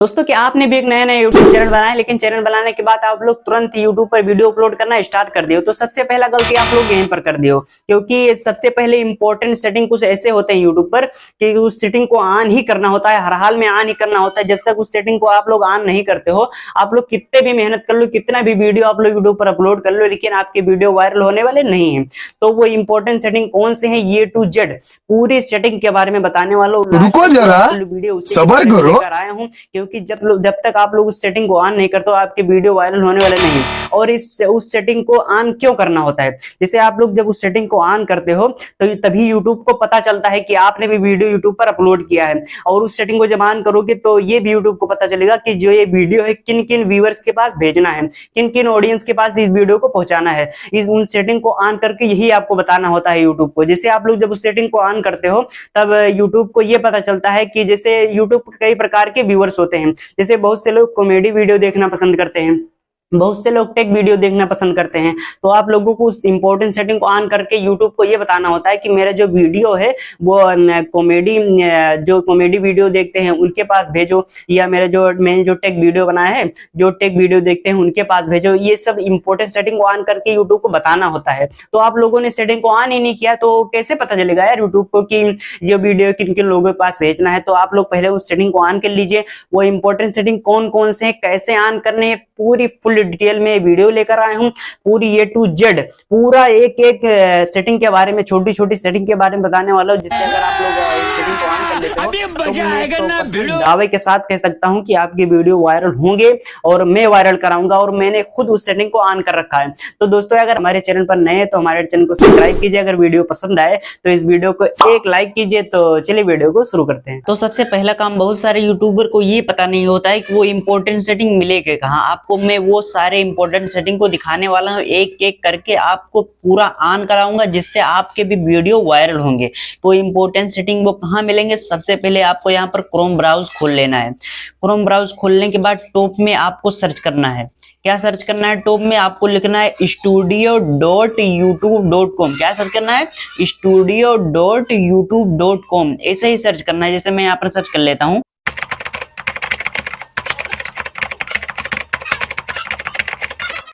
दोस्तों कि आपने भी एक नया नया यूट्यूब चैनल बनाया, लेकिन चैनल बनाने के बाद आप लोग तुरंत यूट्यूब पर वीडियो अपलोड करना स्टार्ट कर दिए हो। तो सबसे पहला गलती आप लोग यहीं पर कर दिए हो, क्योंकि सबसे पहले इंपॉर्टेंट सेटिंग कुछ ऐसे होते हैं यूट्यूब पर कि उस सेटिंग को ऑन ही करना होता है, हर हाल में ऑन ही करना होता है। जब तक उस सेटिंग को आप लोग ऑन नहीं करते हो, आप लोग कितने भी मेहनत कर लो, कितना भी वीडियो आप लोग यूट्यूब पर अपलोड कर लो, लेकिन आपके वीडियो वायरल होने वाले नहीं है। तो वो इंपॉर्टेंट सेटिंग कौन से हैं, ए टू जेड पूरी सेटिंग के बारे में बताने वाला हूं। रुको जरा, वीडियो सब्र करो। आया हूं, क्योंकि जब तक आप लोग उस सेटिंग को ऑन नहीं करते हो, आपके वीडियो वायरल होने वाले नहीं। और उस सेटिंग को ऑन क्यों करना होता है, जैसे आप लोग जब उस सेटिंग को ऑन करते हो तो तभी यूट्यूब को पता चलता है कि आपने भी वीडियो यूट्यूब पर अपलोड किया है। और उस सेटिंग को जब ऑन करोगे तो ये भी यूट्यूब को पता चलेगा कि जो ये वीडियो है किन किन व्यूअर्स के पास भेजना है, किन किन ऑडियंस के पास इस वीडियो को पहुंचाना है। उन सेटिंग को ऑन करके यही आपको बताना होता है यूट्यूब को। जैसे आप लोग जब उस सेटिंग को ऑन करते हो तब यूट्यूब को ये पता चलता है कि जैसे यूट्यूब कई प्रकार के व्यूअर्स होते हैं। जैसे बहुत से लोग कॉमेडी वीडियो देखना पसंद करते हैं, बहुत से लोग टेक वीडियो देखना पसंद करते हैं। तो आप लोगों को उस इंपॉर्टेंट सेटिंग को ऑन करके यूट्यूब को ये बताना होता है कि मेरा जो वीडियो है वो कॉमेडी वीडियो देखते हैं उनके पास भेजो, या मैंने जो टेक वीडियो बनाया है, जो टेक वीडियो देखते हैं उनके पास भेजो। ये सब इंपॉर्टेंट सेटिंग को ऑन करके यूट्यूब को बताना होता है। तो आप लोगों ने सेटिंग को ऑन ही नहीं किया तो कैसे पता चलेगा यार यूट्यूब को कि जो वीडियो किन किन लोगों के पास भेजना है। तो आप लोग पहले उस सेटिंग को ऑन कर लीजिए। वो इंपॉर्टेंट सेटिंग कौन कौन से हैं, कैसे ऑन करने हैं, पूरी फुल डिटेल में वीडियो लेकर आए हूं। पूरी ए टू जेड पूरा एक एक सेटिंग के बारे में, छोटी छोटी सेटिंग के बारे में बताने वाला हूं, जिससे अगर आप लोग इस सेटिंग को ऑन कर लेते हो तो मैं 100% दावे के साथ कह सकता हूं कि आपके वीडियो वायरल होंगे और मैं वायरल कराऊंगा। और मैंने खुद उस सेटिंग को ऑन कर रखा है। तो दोस्तों अगर हमारे चैनल पर नए हैं तो हमारे चैनल को सब्सक्राइब कीजिए। अगर वीडियो पसंद आए तो इस वीडियो को एक लाइक कीजिए। तो चलिए वीडियो को शुरू करते हैं। तो सबसे पहला काम, बहुत सारे यूट्यूबर को ये पता नहीं होता है कि वो इंपॉर्टेंट सेटिंग मिलेगी कहाँ। आपको मैं वो सारे इंपॉर्टेंट सेटिंग को दिखाने वाला हूँ, एक एक करके आपको पूरा ऑन कराऊंगा, जिससे आपके भी वीडियो वायरल होंगे। तो इंपॉर्टेंट सेटिंग वो कहाँ मिलेंगे, सबसे पहले आपको यहाँ पर क्रोम ब्राउज खोल लेना है। क्रोम ब्राउज खोलने के बाद टॉप में आपको सर्च करना है। क्या सर्च करना है, टॉप में आपको लिखना है studio.youtube.com। क्या सर्च करना है, studio.youtube.com। ऐसे ही सर्च करना है, जैसे मैं यहाँ पर सर्च कर लेता हूँ।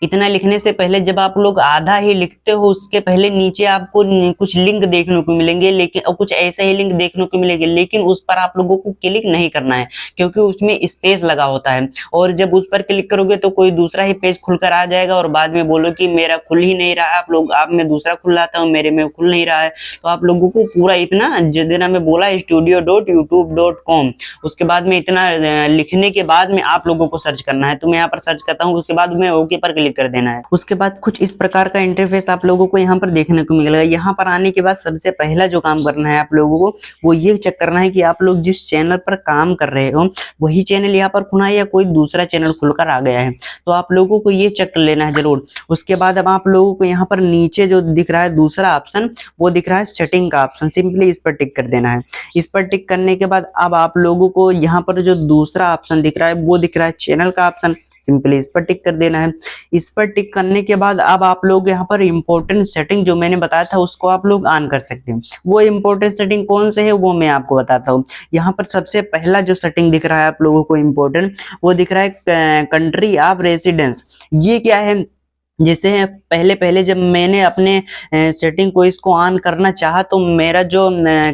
इतना लिखने से पहले जब आप लोग आधा ही लिखते हो, उसके पहले नीचे आपको कुछ लिंक देखने को मिलेंगे, लेकिन और कुछ ऐसे ही लिंक देखने को मिलेंगे, लेकिन उस पर आप लोगों को क्लिक नहीं करना है, क्योंकि उसमें स्पेस लगा होता है। और जब उस पर क्लिक करोगे तो कोई दूसरा ही पेज खुलकर आ जाएगा और बाद में बोलो कि मेरा खुल ही नहीं रहा है। आप में दूसरा खुल रहा था और मेरे में खुल नहीं रहा है। तो आप लोगों को पूरा इतना जितना मैं बोला studio.youtube.com, उसके बाद में इतना लिखने के बाद में आप लोगों को सर्च करना है। तो मैं यहाँ पर सर्च करता हूँ, उसके बाद में ओके पर क्लिक कर देना है। उसके बाद कुछ इस प्रकार का इंटरफेस आप लोगों को यहाँ पर देखने को मिलेगा। यहाँ पर आने के बाद सबसे पहला जो काम करना है आप लोगों को, वो ये चेक करना है कि आप लोग जिस चैनल पर काम कर रहे हो वही चैनल यहाँ पर खुला है या कोई दूसरा चैनल खुलकर आ गया है। तो आप लोगों को ये चेक कर लेना है जरूर। उसके बाद अब आप लोगों को यहाँ पर नीचे जो दिख रहा है दूसरा ऑप्शन, वो दिख रहा है सेटिंग का ऑप्शन। सिंपली इस पर टिक कर देना है। इस पर टिक करने के बाद अब आप लोगों को यहाँ पर जो दूसरा ऑप्शन दिख रहा है वो दिख रहा है चैनल का ऑप्शन। सिंपली इस पर टिक कर देना है। इस पर टिक करने के बाद अब आप लोग यहाँ पर इंपॉर्टेंट सेटिंग जो मैंने बताया था उसको आप लोग ऑन कर सकते हैं। वो इंपॉर्टेंट सेटिंग कौन से है वो मैं आपको बताता हूँ। यहाँ पर सबसे पहला जो सेटिंग दिख रहा है आप लोगों को इंपॉर्टेंट, वो दिख रहा है कंट्री ऑफ रेसिडेंस। ये क्या है, जैसे पहले जब मैंने अपने सेटिंग को इसको ऑन करना चाहा तो मेरा जो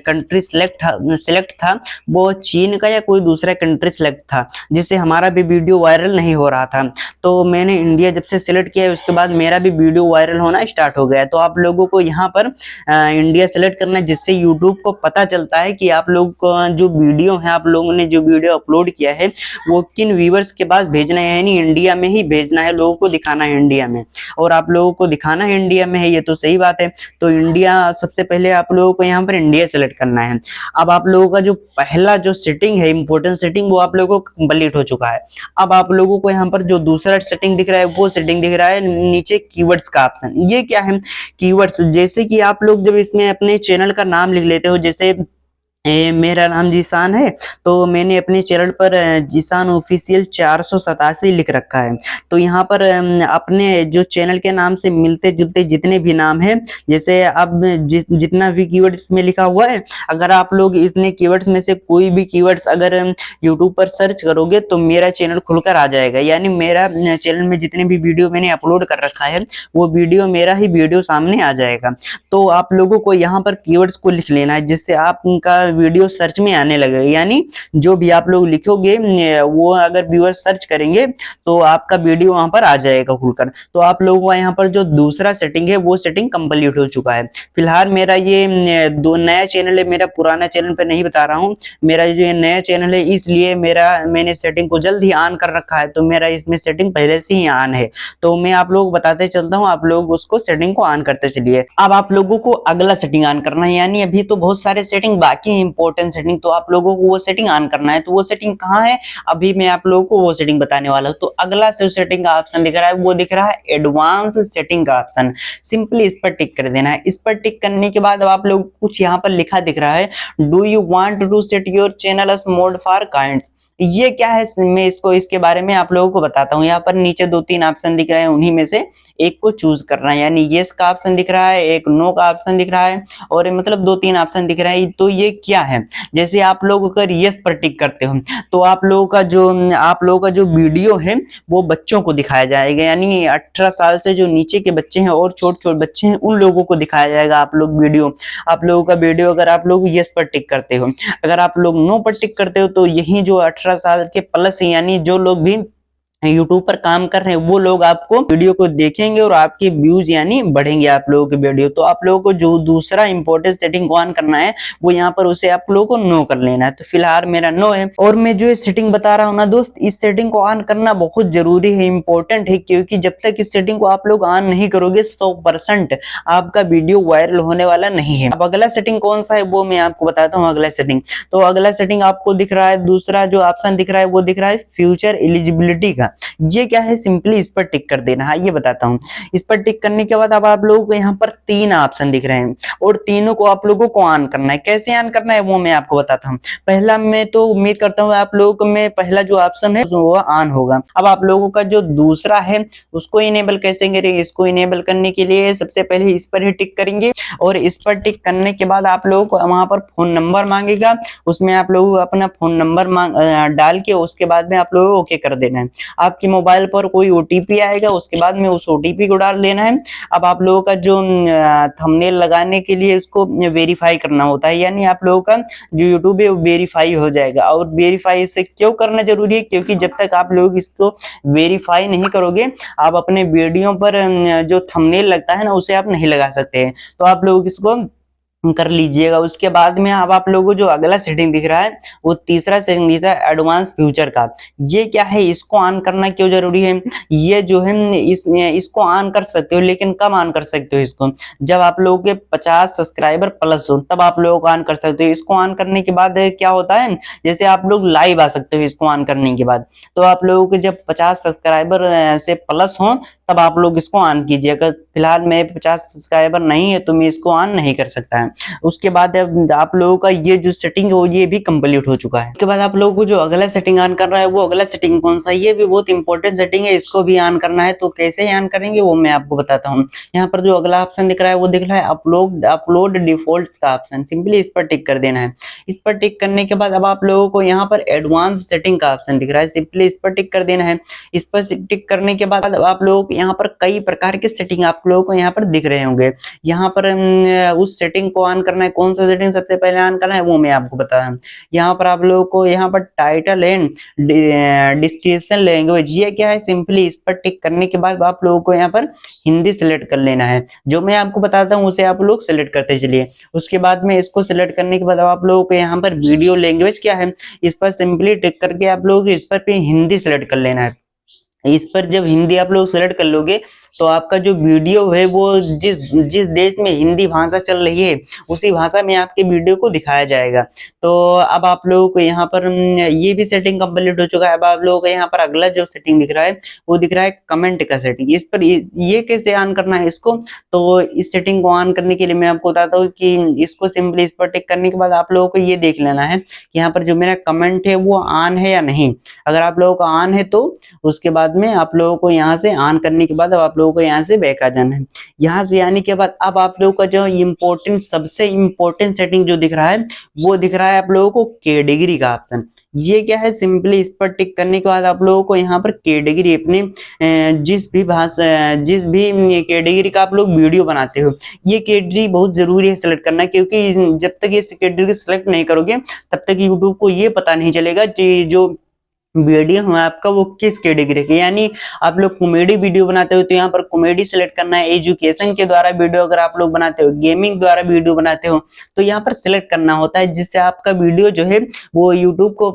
कंट्री सिलेक्ट था वो चीन का या कोई दूसरा कंट्री सिलेक्ट था, जिससे हमारा भी वीडियो वायरल नहीं हो रहा था। तो मैंने इंडिया जब से सिलेक्ट किया उसके बाद मेरा भी वीडियो वायरल होना स्टार्ट हो गया। तो आप लोगों को यहाँ पर इंडिया सेलेक्ट करना है, जिससे यूट्यूब को पता चलता है कि आप लोग जो वीडियो है, आप लोगों ने जो वीडियो अपलोड किया है वो किन व्यूअर्स के पास भेजना है, यानी इंडिया में ही भेजना है, लोगों को दिखाना है इंडिया में। और आप लोगों को दिखाना है इंडिया में है, ये तो सही बात है। तो इंडिया सबसे पहले आप लोगों को यहाँ पर इंडिया सेलेक्ट करना है। अब आप लोगों का जो पहला जो सेटिंग है इंपॉर्टेंट सेटिंग, वो आप लोगों को कंप्लीट हो चुका है। अब आप लोगों को यहाँ पर जो दूसरा सेटिंग दिख रहा है वो सेटिंग दिख रहा है नीचे कीवर्ड्स का ऑप्शन। ये क्या है, कीवर्ड्स। जैसे कि आप लोग जब इसमें अपने चैनल का नाम लिख लेते हो, जैसे मेरा नाम जीशान है। तो मैंने अपने चैनल पर जीशान ऑफिशियल 487 लिख रखा है। तो यहाँ पर अपने जो चैनल के नाम से मिलते जुलते जितने भी नाम है, जैसे अब जितना भी कीवर्ड इसमें लिखा हुआ है, अगर आप लोग इतने कीवर्ड्स में से कोई भी कीवर्ड्स अगर यूट्यूब पर सर्च करोगे तो मेरा चैनल खुलकर आ जाएगा। यानी मेरा चैनल में जितने भी वीडियो मैंने अपलोड कर रखा है वो वीडियो मेरा ही वीडियो सामने आ जाएगा। तो आप लोगों को यहाँ पर कीवर्ड्स को लिख लेना है, जिससे आपका वीडियो सर्च में आने लगेगा। यानी जो भी आप लोग लिखोगे वो अगर व्यूअर्स सर्च करेंगे तो आपका वीडियो वहां पर आ जाएगा खुलकर। तो आप लोगों का यहाँ पर जो दूसरा सेटिंग है वो सेटिंग कंप्लीट हो चुका है। फिलहाल मेरा ये दो नया चैनल है, मेरा पुराना चैनल पे नहीं बता रहा हूँ। मेरा जो ये नया चैनल है इसलिए मैंने सेटिंग को जल्द ही ऑन कर रखा है। तो मेरा इसमें सेटिंग पहले से ही ऑन है। तो मैं आप लोग बताते चलता हूँ, आप लोग उसको सेटिंग को ऑन करते चलिए। अब आप लोगों को अगला सेटिंग ऑन करना है, यानी अभी तो बहुत सारे सेटिंग बाकी है, इंपॉर्टेंट सेटिंग। तो आप लोगों को वो सेटिंग ऑन करना है। तो वो सेटिंग कहाँ है, अभी मैं आप लोगों को वो सेटिंग बताने वाला हूँ। तो अगला जो सेटिंग का ऑप्शन दिख रहा है वो दिख रहा है एडवांस सेटिंग का ऑप्शन। सिंपली इस पर टिक कर देना है। इस पर टिक करने के बाद आप लोग कुछ यहाँ पर लिखा दिख रहा है, do you want to set your channel as mode for kind. ये क्या है, मैं इसके बारे में आप लोगों को बताता हूँ। यहाँ पर नीचे 2-3 ऑप्शन दिख रहे हैं, उन्हीं में से एक को चूज करना है। यानी यस का ऑप्शन दिख रहा है, एक नो का ऑप्शन दिख रहा है, और मतलब 2-3 ऑप्शन दिख रहा है। तो ये क्या है, जैसे आप लोग अगर यस पर टिक करते हो तो आप लोगों का जो वीडियो है वो बच्चों को दिखाया जाएगा। यानी 18 साल से जो नीचे के बच्चे हैं और छोटे छोटे बच्चे हैं उन लोगों को दिखाया जाएगा आप लोगों का वीडियो अगर आप लोग यस पर टिक करते हो। अगर आप लोग नो पर टिक करते हो तो यही जो 18 साल के प्लस यानी जो लोग भी यूट्यूब पर काम कर रहे हैं वो लोग आपको वीडियो को देखेंगे और आपके व्यूज यानी बढ़ेंगे आप लोगों के वीडियो। तो आप लोगों को जो दूसरा इंपॉर्टेंट सेटिंग को ऑन करना है वो यहाँ पर उसे आप लोगों को नो कर लेना है। तो फिलहाल मेरा नो है। और मैं जो सेटिंग बता रहा हूँ ना दोस्त, इस सेटिंग को ऑन करना बहुत जरूरी है, इंपॉर्टेंट है, क्योंकि जब तक इस सेटिंग को आप लोग ऑन नहीं करोगे 100% आपका वीडियो वायरल होने वाला नहीं है। अब अगला सेटिंग कौन सा है वो मैं आपको बताता हूँ। अगला सेटिंग तो अगला सेटिंग आपको दिख रहा है, दूसरा जो ऑप्शन दिख रहा है वो दिख रहा है फ्यूचर एलिजिबिलिटी का। ये क्या है, सिंपली इस पर टिक कर देना है। ये बताता हूँ। इस पर टिक करने के बाद अब आप लोगों को यहाँ पर 3 ऑप्शन दिख रहे हैं और तीनों को आप लोगों को ऑन करना है। कैसे ऑन करना है वो मैं आपको बताता हूँ। पहला मैं तो उम्मीद करता हूँ आप लोगों को में पहला जो ऑप्शन है वो ऑन होगा। अब आप लोगों का जो दूसरा है उसको इनेबल कैसे करेंगे, इसको इनेबल करने के लिए सबसे पहले इस पर ही टिक करेंगे। और इस पर टिक करने के बाद आप लोगों को वहां पर फोन नंबर मांगेगा, उसमें आप लोगों को अपना फोन नंबर डाल के उसके बाद में आप लोगों को ओके कर देना है। आपके मोबाइल पर कोई ओटीपी आएगा, उसके बाद में उस ओटीपी को डाल देना है। अब आप लोगों का जो थंबनेल लगाने के लिए उसको वेरीफाई करना होता है, यानी आप लोगों का जो यूट्यूब है वो वेरीफाई हो जाएगा। और वेरीफाई से क्यों करना जरूरी है, क्योंकि जब तक आप लोग इसको वेरीफाई नहीं करोगे आप अपने वीडियो पर जो थंबनेल लगता है ना उसे आप नहीं लगा सकते हैं। तो आप लोग इसको कर लीजिएगा। उसके बाद में अब आप लोगों को जो अगला सेटिंग दिख रहा है वो तीसरा सेटिंग दिख रहा है एडवांस फ्यूचर का। ये क्या है, इसको ऑन करना क्यों जरूरी है, ये जो है इसको ऑन कर सकते हो, लेकिन कब ऑन कर सकते हो इसको, जब आप लोगों के 50 सब्सक्राइबर प्लस हो तब आप लोगों को ऑन कर सकते हो। इसको ऑन करने के बाद क्या होता है, जैसे आप लोग लाइव आ सकते हो इसको ऑन करने के बाद। तो आप लोगों के जब 50 सब्सक्राइबर से प्लस हो तब आप लोग इसको ऑन कीजिए। अगर फिलहाल मेरे 50 सब्सक्राइबर नहीं है तो मैं इसको ऑन नहीं कर सकता है। उसके बाद आप लोगों का ये जो सेटिंग है वो ये भी कंप्लीट हो चुका है। उसके बाद आप लोगों को जो अगला सेटिंग ऑन करना है वो अगला सेटिंग कौन सा है, ये भी बहुत इंपॉर्टेंट सेटिंग है, इसको भी ऑन करना है। तो कैसे ऑन करेंगे वो मैं आपको बताता हूँ। यहाँ पर जो अगला ऑप्शन दिख रहा है वो दिख रहा है अपलोड डिफॉल्ट का ऑप्शन। सिंपली इस पर टिक कर देना है। इस पर टिक करने के बाद अब आप लोगों को यहाँ पर एडवांस सेटिंग का ऑप्शन दिख रहा है, सिंपली इस पर टिक कर देना है। इस पर टिक करने के बाद आप लोगों को यहाँ पर कई प्रकार के सेटिंग आप लोगों को यहाँ पर दिख रहे होंगे। यहाँ पर उस सेटिंग को ऑन करना है, कौन सा सेटिंग सबसे पहले ऑन करना है वो मैं आपको बता रहा हूँ। यहाँ पर आप लोगों को यहाँ पर टाइटल एंड डिस्क्रिप्शन लैंग्वेज, ये क्या है, सिंपली इस पर टिक करने के बाद आप लोगों को यहाँ पर हिंदी सिलेक्ट कर लेना है। जो मैं आपको बताता हूँ उसे आप लोग सिलेक्ट करते चलिए। उसके बाद में इसको सिलेक्ट करने के बाद आप लोगों को यहाँ पर वीडियो लैंग्वेज क्या है, इस पर सिंपली टिक करके आप लोग इस पर हिंदी सिलेक्ट कर लेना है। इस पर जब हिंदी आप लोग सेलेक्ट कर लोगे तो आपका जो वीडियो है वो जिस जिस देश में हिंदी भाषा चल रही है उसी भाषा में आपके वीडियो को दिखाया जाएगा। तो अब आप लोगों को यहाँ पर ये भी सेटिंग कंप्लीट हो चुका है। अब आप लोगों को यहाँ पर अगला जो सेटिंग दिख रहा है वो दिख रहा है कमेंट का सेटिंग। इस पर ये कैसे ऑन करना है इसको, तो इस सेटिंग को ऑन करने के लिए मैं आपको बताता हूँ कि इसको सिंपली इस पर टिक करने के बाद आप लोगों को ये देख लेना है कि यहाँ पर जो मेरा कमेंट है वो ऑन है या नहीं। अगर आप लोगों का ऑन है तो उसके बाद में आप लोगों को यहाँ से ऑन करने के बाद अब आप लोगों को यहाँ से बैक आ जाना है। यहाँ से आने के बाद अब आप लोगों का जो इम्पोर्टेंट सबसे इम्पोर्टेंट सेटिंग जो दिख रहा है वो दिख रहा है आप लोगों को कैटेगरी का ऑप्शन। ये क्या है, सिंपली इस पर टिक करने के बाद आप लोगों को यहाँ पर कैटेगरी अपने जिस भी कैटेगरी का आप लोग वीडियो बनाते हो ये कैटेगरी बहुत जरूरी है सेलेक्ट करना, क्योंकि जब तक ये कैटेगरी सेलेक्ट नहीं करोगे तब तक यूट्यूब को ये पता नहीं चलेगा कि जो वीडियो है आपका वो किस कैटेगरी के। यानी आप लोग कॉमेडी वीडियो बनाते हो तो यहाँ पर कॉमेडी सेलेक्ट करना है, एजुकेशन के द्वारा वीडियो अगर आप लोग बनाते हो, गेमिंग द्वारा वीडियो बनाते हो तो यहाँ पर सिलेक्ट करना होता है, जिससे आपका वीडियो जो है वो यूट्यूब को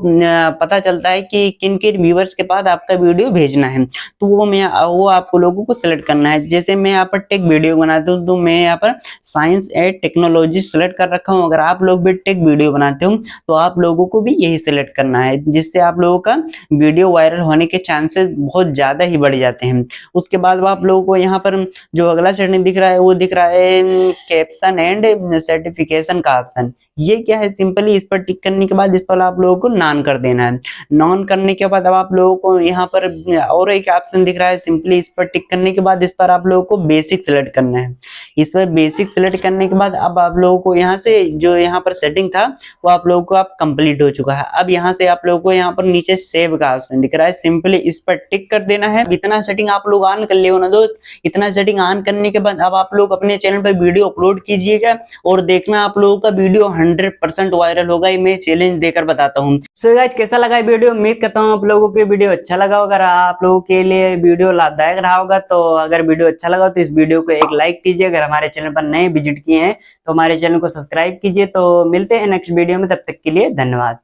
पता चलता है कि किन किन व्यूवर्स के पास आपका वीडियो भेजना है। तो वो आपको लोगों को सिलेक्ट करना है। जैसे मैं यहाँ पर टेक वीडियो बनाता हूँ तो मैं यहाँ पर साइंस एंड टेक्नोलॉजी सेलेक्ट कर रखा हूँ। अगर आप लोग भी टेक वीडियो बनाते हो तो आप लोगों को भी यही सिलेक्ट करना है, जिससे आप लोगों का वीडियो वायरल होने के चांसेस बहुत ज्यादा ही बढ़ जाते हैं। उसके बाद आप लोगों को यहाँ पर जो अगला सेटिंग दिख रहा है वो दिख रहा है कैप्शन एंड सर्टिफिकेशन का ऑप्शन। ये क्या है, सिंपली इस पर टिक करने के बाद इस पर आप लोगों को नॉन कर देना है। नॉन करने के बाद अब आप लोगों को यहाँ पर और एक ऑप्शन दिख रहा है, सिंपली इस पर टिक करने के बाद इस पर आप लोगों को बेसिक सिलेक्ट करना है। इस पर बेसिक सिलेक्ट करने के बाद अब आप लोगों को यहाँ से जो यहाँ पर सेटिंग था वो आप लोगों को अब कंप्लीट हो चुका है। अब यहाँ से आप लोगों को यहाँ पर नीचे सेव का ऑप्शन दिख रहा है, सिंपली इस पर टिक कर देना है। इतना सेटिंग आप लोग ऑन कर ले हो ना दोस्त। इतना सेटिंग ऑन करने के बाद अब आप लोग अपने चैनल पर वीडियो अपलोड कीजिएगा और देखना आप लोगों का वीडियो 100% वायरल होगा। ये मैं चैलेंज देकर बताता हूँ। सो गाइस, कैसा लगा वीडियो? उम्मीद करता हूँ आप लोगों को वीडियो अच्छा लगा होगा। अगर आप लोगों के लिए वीडियो लाभदायक रहा होगा तो अगर वीडियो अच्छा लगा तो इस वीडियो को एक लाइक कीजिए। अगर हमारे चैनल पर नए विजिट किए हैं तो हमारे चैनल को सब्सक्राइब कीजिए। तो मिलते हैं नेक्स्ट वीडियो में, तब तक के लिए धन्यवाद।